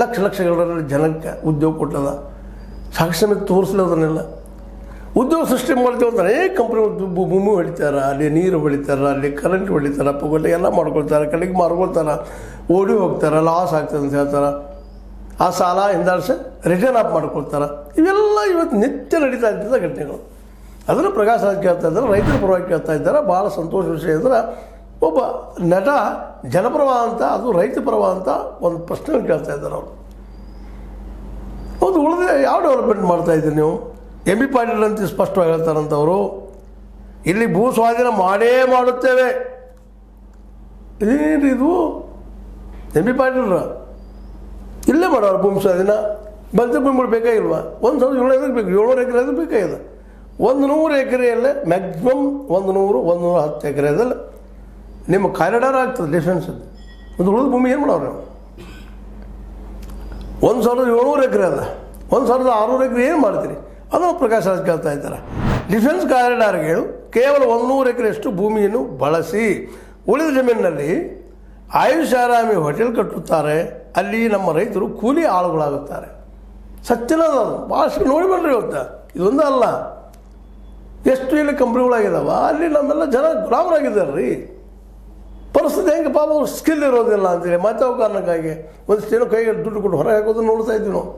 ಲಕ್ಷಗಳಲ್ಲಿ ಜನಕ್ಕೆ ಉದ್ಯೋಗ ಕೊಟ್ಟದ. ಸಾಕ್ಷಿ ತೋರಿಸಲಿ ಅದನ್ನೆಲ್ಲ. ಉದ್ಯೋಗ ಸೃಷ್ಟಿ ಮಾಡ್ತೀವಿ ಅಂತ ಅನೇಕ ಕಂಪ್ನಿ ಭೂಮಿ ಹೊಡಿತಾರೆ, ಅಲ್ಲಿ ನೀರು ಹೊಡಿತಾರೆ, ಅಲ್ಲಿ ಕರೆಂಟ್ ಹೊಡಿತಾರೆ, ಪೊಗಲೆ ಎಲ್ಲ ಮಾಡ್ಕೊಳ್ತಾರೆ, ಕಡೆಗೆ ಮಾರ್ಕೊಳ್ತಾರೆ, ಓಡಿ ಹೋಗ್ತಾರೆ, ಲಾಸ್ ಆಗ್ತದೆ ಅಂತ ಹೇಳ್ತಾರೆ. ಆ ಸಾಲ ಹಿಂದಾಡ್ಸಿ ರಿಟರ್ನ್ ಆಫ್ ಮಾಡ್ಕೊಳ್ತಾರೆ. ಇವೆಲ್ಲ ಇವತ್ತು ನಿತ್ಯ ನಡೀತಾ ಇದ್ದ ಘಟನೆಗಳು. ಅದನ್ನು ಪ್ರಕಾಶ್ ರಾಜ್ ಕೇಳ್ತಾ ಇದ್ದಾರೆ, ರೈತರ ಪರವಾಗಿ ಕೇಳ್ತಾ ಇದ್ದಾರೆ. ಭಾಳ ಸಂತೋಷ ವಿಷಯ ಅಂದರೆ ಒಬ್ಬ ನಟ ಜನಪರವ ಅಂತ, ಅದು ರೈತ ಪರವ ಅಂತ ಒಂದು ಪ್ರಶ್ನೆ ಕೇಳ್ತಾ ಇದ್ದಾರೆ ಅವರು. ಹೌದು, ಉಳಿದ್ರೆ ಯಾವ ಡೆವಲಪ್ಮೆಂಟ್ ಮಾಡ್ತಾಯಿದ್ದೀರಿ ನೀವು? ಎಂ ಬಿ ಪಾಟೀಲ್ ಅಂತ ಸ್ಪಷ್ಟವಾಗಿ ಹೇಳ್ತಾರಂಥವರು, ಇಲ್ಲಿ ಭೂ ಸ್ವಾಧೀನ ಮಾಡೇ ಮಾಡುತ್ತೇವೆ. ಇದೇನು ಇದು? ಎಂ ಬಿ ಪಾಟೀಲ್ರ ಇಲ್ಲೇ ಮಾಡೋರು ಭೂಮಿ ಸ್ವಾಧೀನ. ಬಂದ ಭೂಮಿಗಳು ಬೇಕಾಗಿಲ್ವಾ? 1,700 ಬೇಕು, 700 ಎಕರೆ ಅದು ಬೇಕಾಗಿದೆ. 100 ಎಕರೆಯಲ್ಲೇ ಮ್ಯಾಕ್ಸಿಮಮ್ 100-110 ಎಕರೆದಲ್ಲಿ ನಿಮ್ಮ ಕಾರಿಡಾರ್ ಆಗ್ತದೆ ಡಿಫೆನ್ಸ್. ಒಂದು ಉಳಿದ ಭೂಮಿ ಏನು ಮಾಡೋರು ನೀವು? 1,700 ಎಕರೆ ಅಲ್ಲ, 1,600 ಎಕರೆ ಏನು ಮಾಡ್ತೀರಿ? ಅದನ್ನು ಪ್ರಕಾಶ್ ರಾಜ್ ಕೇಳ್ತಾ ಇದ್ದಾರೆ. ಡಿಫೆನ್ಸ್ ಕಾರಿಡಾರ್ಗಳು ಕೇವಲ 100 ಎಕರೆಯಷ್ಟು ಭೂಮಿಯನ್ನು ಬಳಸಿ ಉಳಿದ ಜಮೀನಿನಲ್ಲಿ ಆಯುಷಾರಾಮಿ ಹೋಟೆಲ್ ಕಟ್ಟುತ್ತಾರೆ. ಅಲ್ಲಿ ನಮ್ಮ ರೈತರು ಕೂಲಿ ಆಳುಗಳಾಗುತ್ತಾರೆ. ಸತ್ಯನದ ಭಾಷೆ ನೋಡಿ ಬನ್ರಿ. ಇವತ್ತು ಇದೊಂದು ಅಲ್ಲ, ಎಷ್ಟು ಇಲ್ಲಿ ಕಂಪ್ನಿಗಳಾಗಿದ್ದಾವ, ಅಲ್ಲಿ ನಮ್ಮೆಲ್ಲ ಜನ ಗುಲಾಮರಾಗಿದ್ದಾರೆ ರೀ. ಪರಿಸ್ಥಿತಿ ಹೆಂಗೆ ಪಾಪ ಅವ್ರು ಸ್ಕಿಲ್ ಇರೋದಿಲ್ಲ ಅಂತೇಳಿ ಮತ್ತೆ ಅವು ಕಾರಣಕ್ಕಾಗಿ ಒಂದಿಷ್ಟು ಏನೋ ಕೈಗೆ ದುಡ್ಡು ಕೊಟ್ಟು ಹೊರಗೆ ಹಾಕೋದನ್ನು ನೋಡ್ತಾ ಇದ್ದೀವಿ ನಾವು.